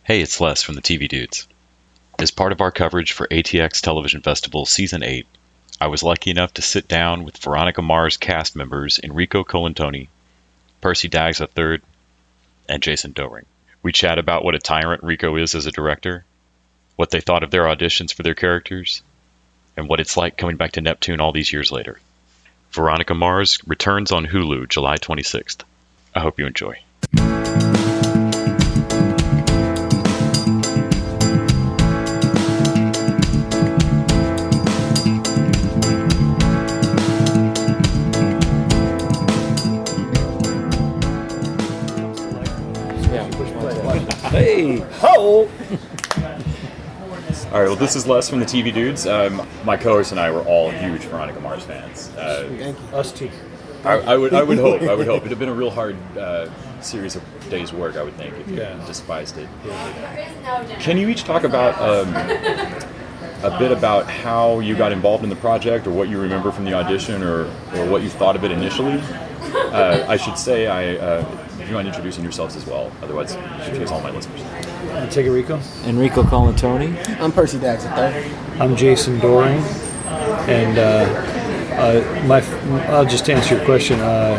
Hey, it's Les from the TV Dudes. As part of our coverage for ATX Television Festival Season 8, I was lucky enough to sit down with Veronica Mars cast members Enrico Colantoni, Percy Daggs III, and Jason Dohring. We chat about what a tyrant Rico is as a director, what they thought of their auditions for their characters, and what it's like coming back to Neptune all these years later. Veronica Mars returns on Hulu July 26th. I hope you enjoy. Hey! Ho! All right, well, this is Les from the TV Dudes. My co-host and I were all huge Veronica Mars fans. Thank you. Us too. I would hope. It'd have been a real hard series of days' work, I would think, if you despised it. Can you each talk about a bit about how you got involved in the project, or what you remember from the audition, or what you thought of it initially? I should say, if you mind introducing yourselves as well, otherwise you should face all my listeners. Take Enrico. Enrico Colantoni. I'm Percy Daggs III. I'm Jason Dohring, and I'll just answer your question. I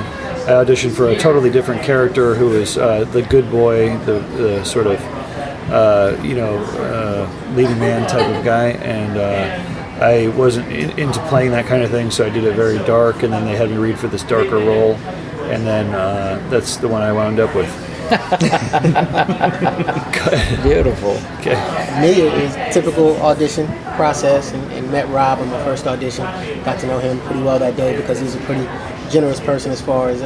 auditioned for a totally different character who was the good boy, the sort of leading man type of guy, and I wasn't into playing that kind of thing, so I did it very dark, and then they had me read for this darker role, and then that's the one I wound up with. Beautiful. Okay. Me, it was a typical audition process, and met Rob on my first audition. Got to know him pretty well that day because he's a pretty generous person as far as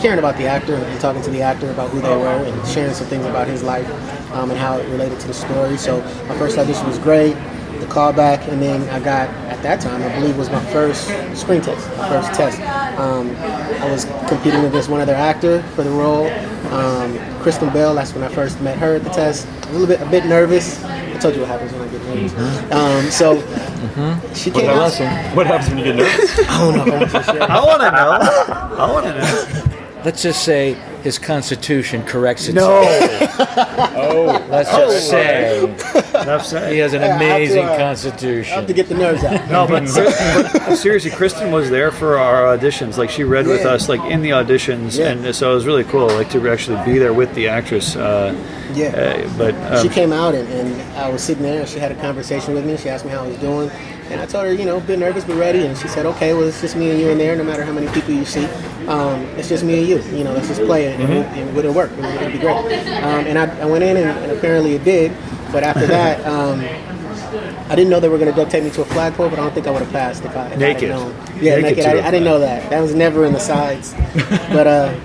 caring about the actor and talking to the actor about who they were and sharing some things about his life and how it related to the story. So my first audition was great. The callback, and then I got, at that time, I believe was my first screen test, my first test. I was competing against one other actor for the role, Kristen Bell. That's when I first met her at the test. A bit nervous. I told you what happens when I get nervous. She came out. What happens when you get nervous? I don't know. I want to know. Let's just say his constitution corrects No. itself. Let's just say Enough said. he has an amazing I constitution. have to get the nerves out. No, but seriously, Kristen was there for our auditions. Like, she read with us, like, in the auditions, and so it was really cool, like, to actually be there with the actress. She came out, and I was sitting there, and she had a conversation with me. She asked me how I was doing, and I told her, a bit nervous but ready. And she said, "Okay, well, it's just me and you in there. No matter how many people you see, it's just me and you. Let's just play it, and would it work? It'll be great." And I went in, and apparently it did. But after that, I didn't know they were going to duct tape me to a flagpole, but I don't think I would have passed if I had known. Yeah, naked. I didn't know that. That was never in the sides. But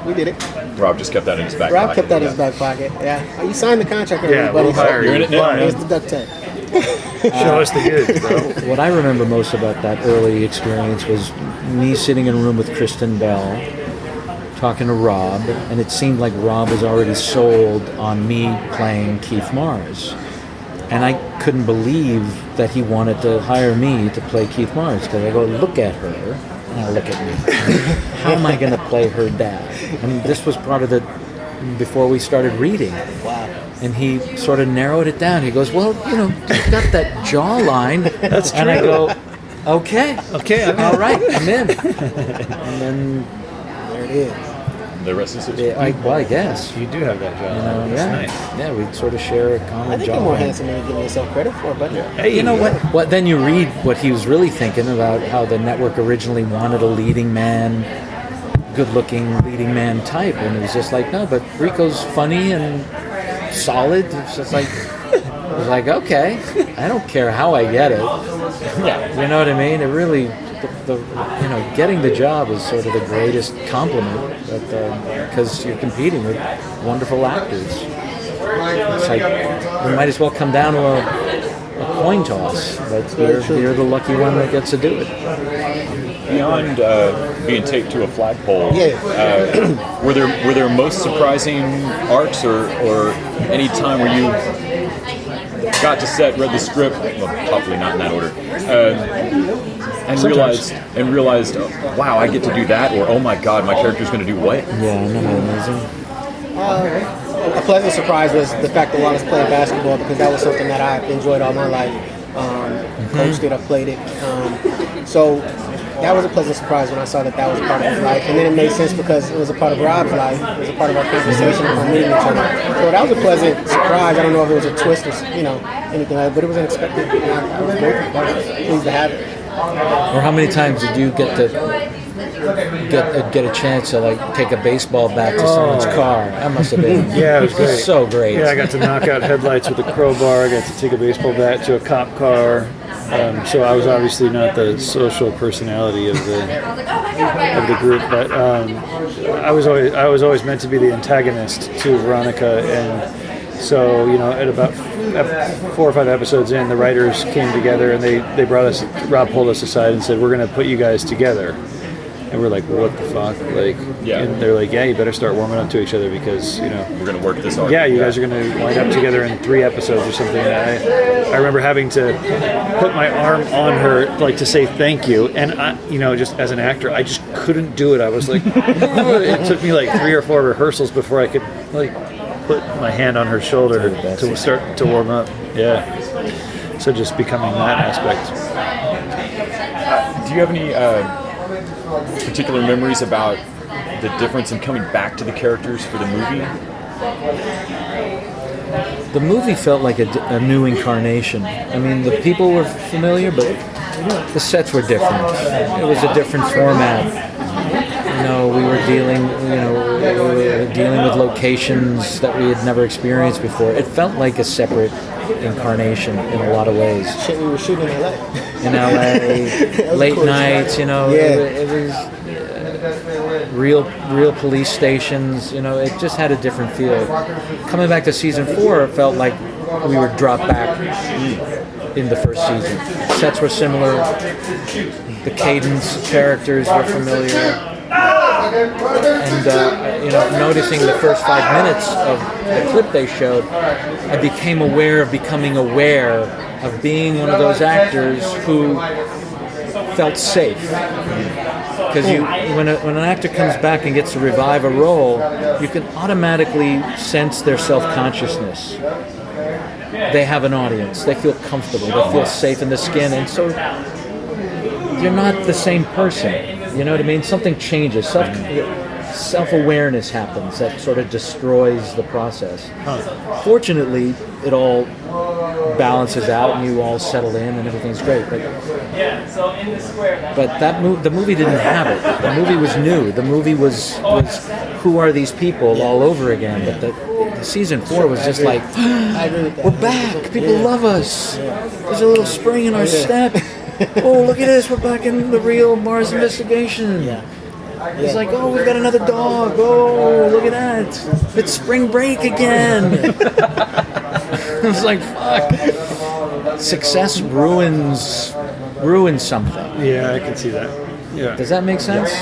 we did it. Rob just kept that in his back pocket. Rob kept that in his back pocket. Yeah, you signed the contract, everybody. we'll hire you. You're in it now. Here's the duct tape. Show us the goods, bro. What I remember most about that early experience was me sitting in a room with Kristen Bell, talking to Rob, and it seemed like Rob was already sold on me playing Keith Mars. And I couldn't believe that he wanted to hire me to play Keith Mars, because I go, look at her, and I look at me. How am I going to play her dad? And this was part of before we started reading. Wow. And he sort of narrowed it down. He goes, well, you've got that jawline. That's true. And I go, okay, I'm right, I'm in. And then There it is. The rest is history. I guess. You do have that job. That's nice. Yeah, we sort of share a common I think job. you're more handsome than you're giving yourself credit for, buddy. Hey, You know what? Then you read what he was really thinking about how the network originally wanted a leading man, good-looking leading man type, and it was just like, no, but Rico's funny and solid. It's just like, I was like, okay, I don't care how I get it. You know what I mean? It really, getting the job is sort of the greatest compliment, because you're competing with wonderful actors. It's like we might as well come down to a coin toss, but you're the lucky one that gets to do it. Beyond being taped to a flagpole, were there most surprising arcs or any time where you got to set, read the script, well, probably not in that order, and realized, wow, I get to do that, or oh my God, my character's going to do what? Yeah, isn't that amazing? a pleasant surprise was the fact that Wallace played basketball, because that was something that I enjoyed all my life. Coached it, I played it. So that was a pleasant surprise when I saw that was a part of his life. And then it made sense because it was a part of Rob's life. It was a part of our conversation about meeting each other. So that was a pleasant surprise. I don't know if it was a twist or anything like that, but it was unexpected. I was grateful. I was pleased to have it. Or how many times did you get a chance to like take a baseball bat to someone's car? That must have been Yeah, it was great. So great. Yeah, I got to knock out headlights with a crowbar. I got to take a baseball bat to a cop car. So I was obviously not the social personality of the group, but I was always meant to be the antagonist to Veronica, and so at about 4 or 5 episodes in, the writers came together and they brought us. Rob pulled us aside and said, "We're going to put you guys together." And we're like, what the fuck? And they're like, yeah, you better start warming up to each other because, we're going to work this hard. Yeah, you guys are going to wind up together in 3 episodes or something. And I remember having to put my arm on her, to say thank you. And I, just as an actor, I just couldn't do it. I was like, it took me 3 or 4 rehearsals before I could put my hand on her shoulder to start to warm up. Yeah. So just becoming that aspect. Do you have any particular memories about the difference in coming back to the characters for the movie? The movie felt like a new incarnation. I mean, the people were familiar, but the sets were different. It was a different format. We were dealing with locations that we had never experienced before. It felt like a separate incarnation in a lot of ways. Shit, we were shooting in LA. In LA, late nights, it was real police stations, it just had a different feel. Coming back to season 4, it felt like we were dropped back in the first season. Sets were similar, the cadence, characters were familiar. And noticing the first 5 minutes of the clip they showed, I became aware of becoming aware of being one of those actors who felt safe. Because when an actor comes back and gets to revive a role, you can automatically sense their self-consciousness. They have an audience. They feel comfortable. They feel safe in the skin, and so you're not the same person. You know what I mean? Something changes. Self-awareness happens that sort of destroys the process. Fortunately, it all balances out and you all settle in and everything's great. But the movie didn't have it. The movie was new. The movie was who are these people all over again. But the season 4 was just like, we're back. People love us. There's a little spring in our step. Oh, look at this, we're back in the real Mars investigation. It's like, oh, we've got another dog. Oh, look at that. It's spring break again. It was like, fuck. Success ruins something. Yeah, I can see that. Yeah. Does that make sense?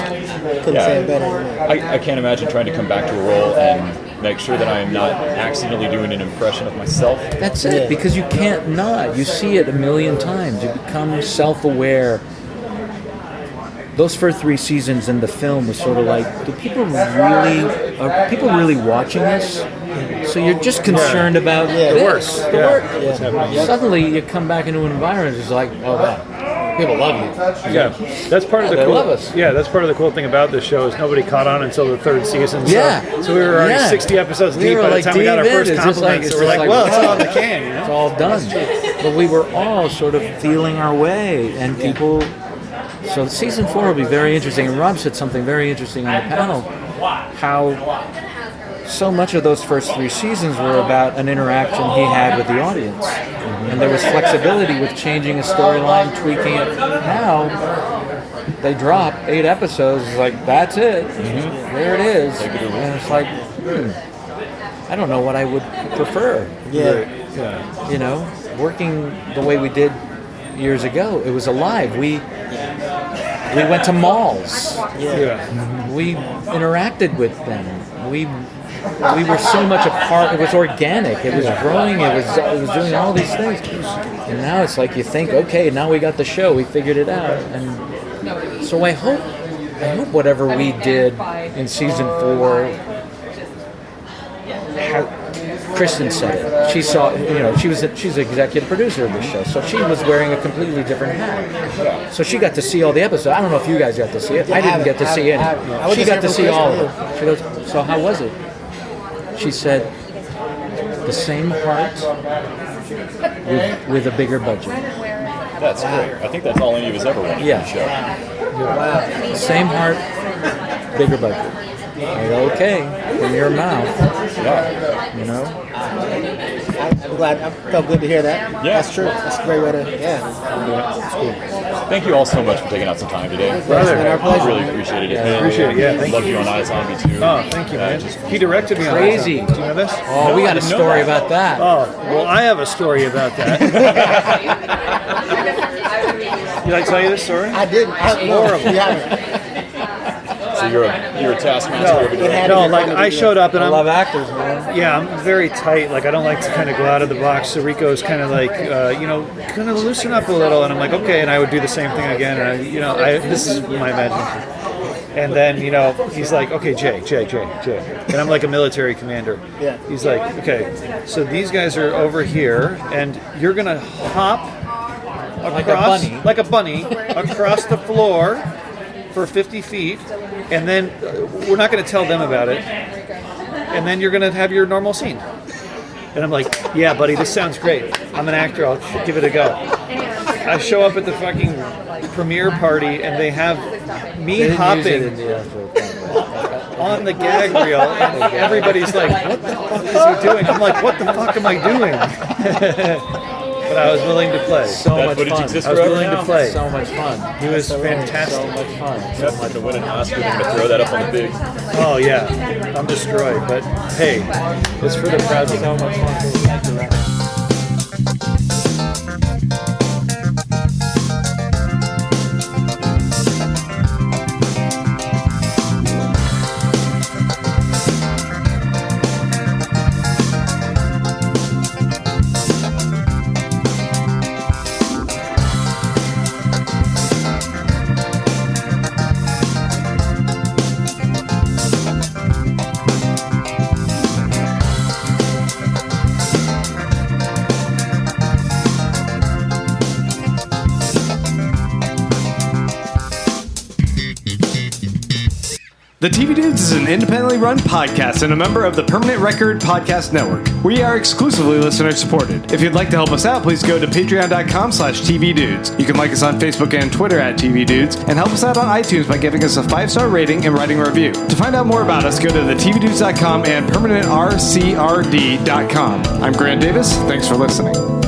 Couldn't say it better. I can't imagine trying to come back to a role and make sure that I am not accidentally doing an impression of myself. That's it, because you can't not. You see it a million times. You become self-aware. Those first 3 seasons in the film was sort of like, are people really watching this? So you're just concerned about the work. Suddenly you come back into an environment that's like, oh man, people love you. Yeah, that's part of the they cool. love us. Yeah, that's part of the cool thing about this show is nobody caught on until the 3rd season. So we were already 60 episodes deep by the time we got our first compliments. So we're like, well, it's all in the can. It's all done. But we were all sort of feeling our way, and people. So season 4 will be very interesting. And Rob said something very interesting on the panel, how so much of those first 3 seasons were about an interaction he had with the audience. And there was flexibility with changing a storyline, tweaking it. Now, they drop 8 episodes, it's like, that's it. There it is. And it's like, I don't know what I would prefer. Working the way we did years ago, it was alive. We went to malls. We interacted with them. We were so much a part. It was organic. It was growing. It was doing all these things. And now it's like you think, okay, now we got the show. We figured it out. And so I hope whatever we did in season 4 Kristen said it. She saw, she's the executive producer of the show, so she was wearing a completely different hat. So she got to see all the episodes. I don't know if you guys got to see it. I didn't get to see it. She got to see all of it. She goes, so how was it? She said, the same heart with a bigger budget. That's great. I think that's all any of us ever wanted from the show. Wow. Same heart, bigger budget. Like, okay, from your mouth. Yeah. I'm glad. I felt good to hear that. Yeah. That's true. That's a great way to. Thank you all so much for taking out some time today. Brother, It's been our pleasure. Really appreciate it. Appreciate it. Yeah, thank Love you. you on iZombie too. Oh, thank you, man. He directed me on Crazy. that. Do you know this? Oh, we got a didn't know story that. about that. Oh, well, I have a story about that. Did I tell you this story? I didn't. Horrible. You haven't. So you're a taskmaster over there. No, like I showed up and I I'm love actors, man. Yeah, I'm very tight. Like I don't like to kind of go out of the box. So Rico's kind of like, kind of loosen up a little, and I'm like, okay, and I would do the same thing again. And this is my imagination. And then he's like, okay, Jay, and I'm like a military commander. Yeah. He's like, okay, so these guys are over here, and you're gonna hop across like a bunny across the floor for 50 feet, and then we're not going to tell them about it, and then you're going to have your normal scene. And I'm like, yeah, buddy, this sounds great. I'm an actor. I'll give it a go. I show up at the fucking premiere party, and they have me hopping on the gag reel, and everybody's like, what the fuck is he doing? I'm like, what the fuck am I doing? But I was willing to play. So much fun. I was willing to play. So much fun. He was fantastic. So much fun. That's like to win an Oscar. They're going to throw that up on the big. Oh yeah, I'm destroyed. But hey, it's for the crowd. So much fun. Thank you, Ryan. The TV Dudes is an independently run podcast and a member of the Permanent Record Podcast Network. We are exclusively listener supported. If you'd like to help us out, please go to patreon.com/TVDudes. You can like us on Facebook and Twitter at TV Dudes, and help us out on iTunes by giving us a 5-star rating and writing a review. To find out more about us, go to thetvdudes.com and permanentrcrd.com. I'm Grant Davis. Thanks for listening.